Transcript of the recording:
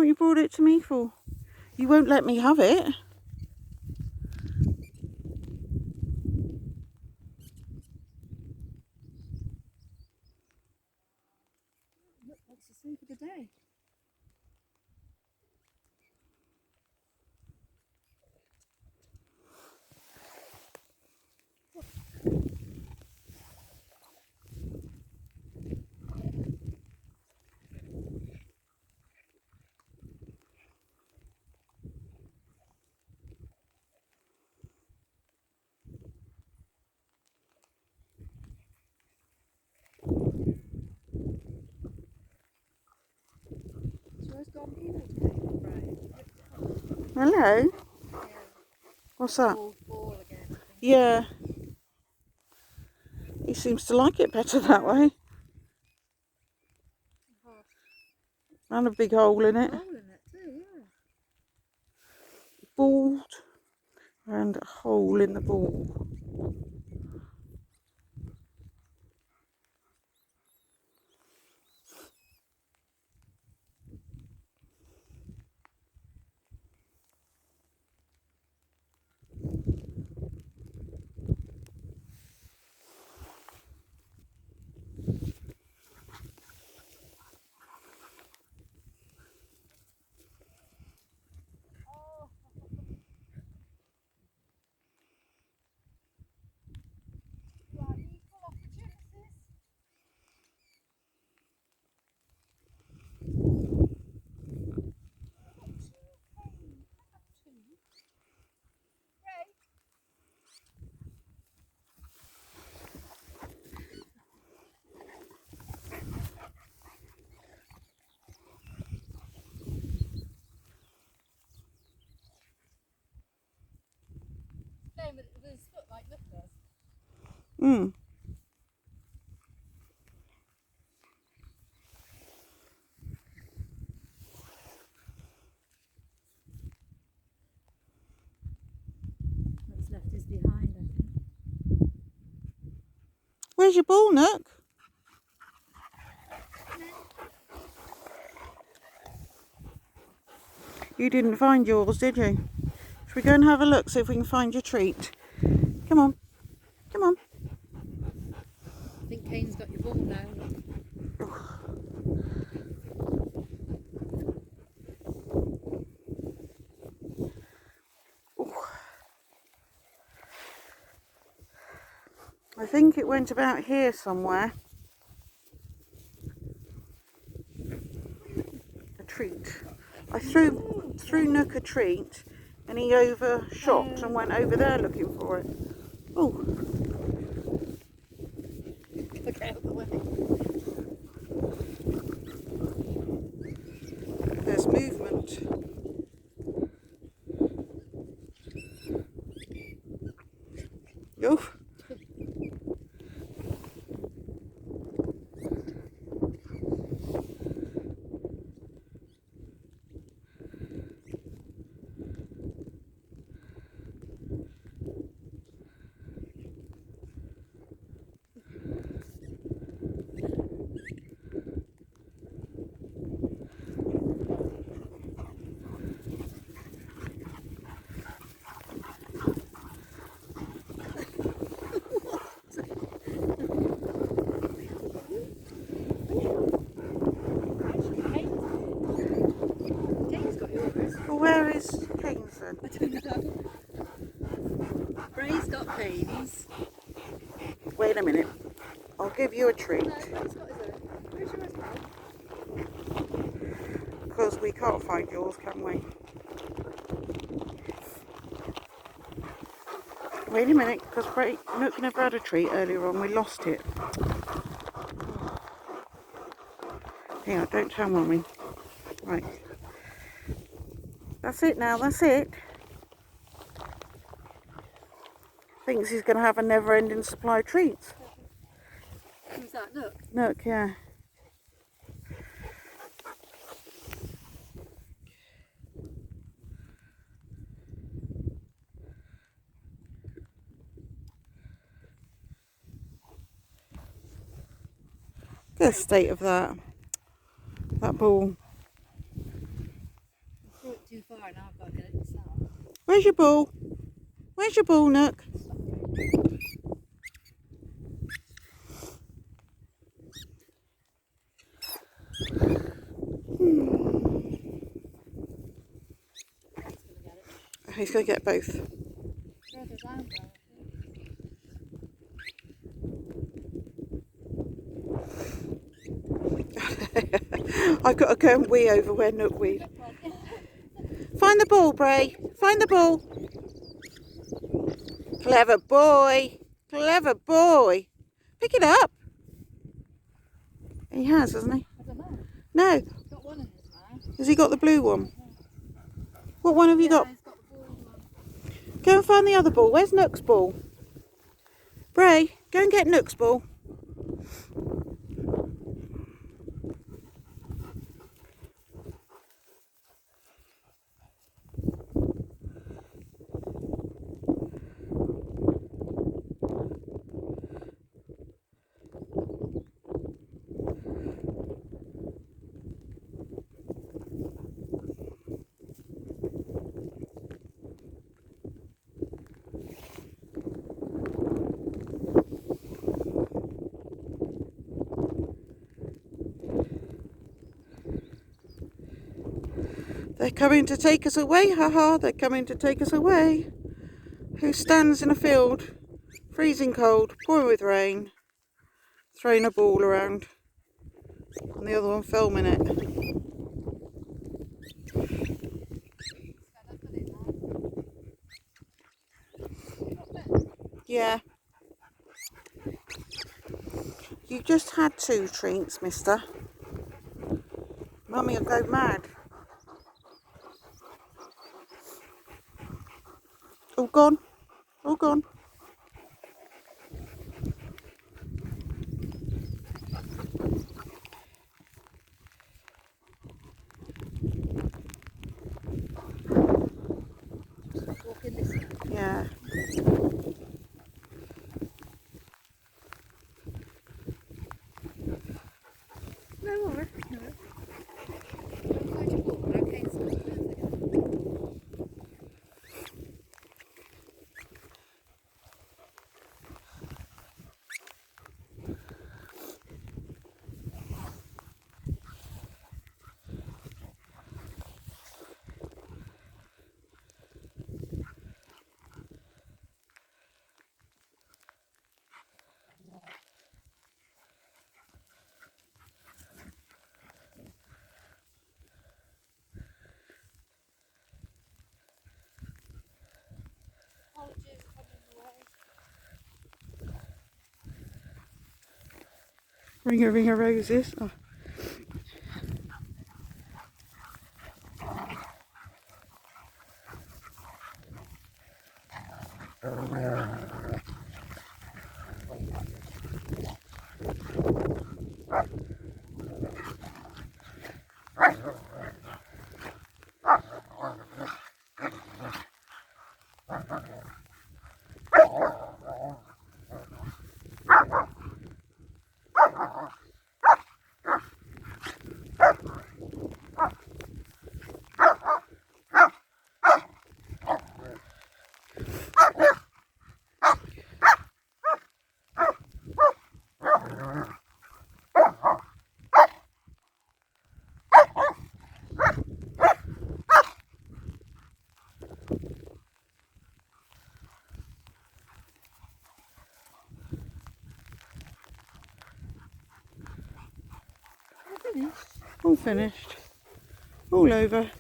What you brought it to me for? You won't let me have it. Look, wants to sleep for the day. Hello. What's that? Ball again. Yeah. He seems to like it better that way. And a big hole in it. Hole in it too, yeah. Bald and a hole in the ball. With his foot like Nook does. Mm. What's left is behind, I think. Where's your ball, Nook? You didn't find yours, did you? Should we go and have a look, see if we can find your treat? Come on. Come on. I think Kane's got your ball now. I think it went about here somewhere. A treat. I threw Nook a treat and he overshot and went over there looking for it. Oh, Look out of the way. there's movement. Oh. Kane's got yours. Well, where is Kane's then? I don't know. Bray's got Kane's. Wait a minute. I'll give you a treat. No, Bray's got his own. Where's yours, Bray? Because we can't find yours, can we? Wait a minute, because Nook never had a treat earlier on. We lost it. Here, don't tell Mummy. Right. That's it now, that's it. Thinks he's going to have a never-ending supply of treats. Who's that, Nook? Nook, yeah. The state of that ball. Where's your ball? Where's your ball, Nook? He's going to get both. I've got to go and wee over where Nook weed. Find the ball, Bray. Find the ball. Clever boy. Clever boy. Pick it up. He has, hasn't he? I don't know. No. He's got one in his mouth. Has he got the blue one? What one have you got? He's got the ball one. Go and find the other ball. Where's Nook's ball? Bray, go and get Nook's ball. They're coming to take us away, haha, they're coming to take us away. Who stands in a field, freezing cold, pouring with rain, throwing a ball around, and the other one filming it. Yeah. You just had 2 treats, mister. Mummy will go mad. All gone. All gone. Walking this way. Yeah. No more. No. Don't find your ball. No, Kane's not there. Ring a roses. Oh. Finished. All finished. All over.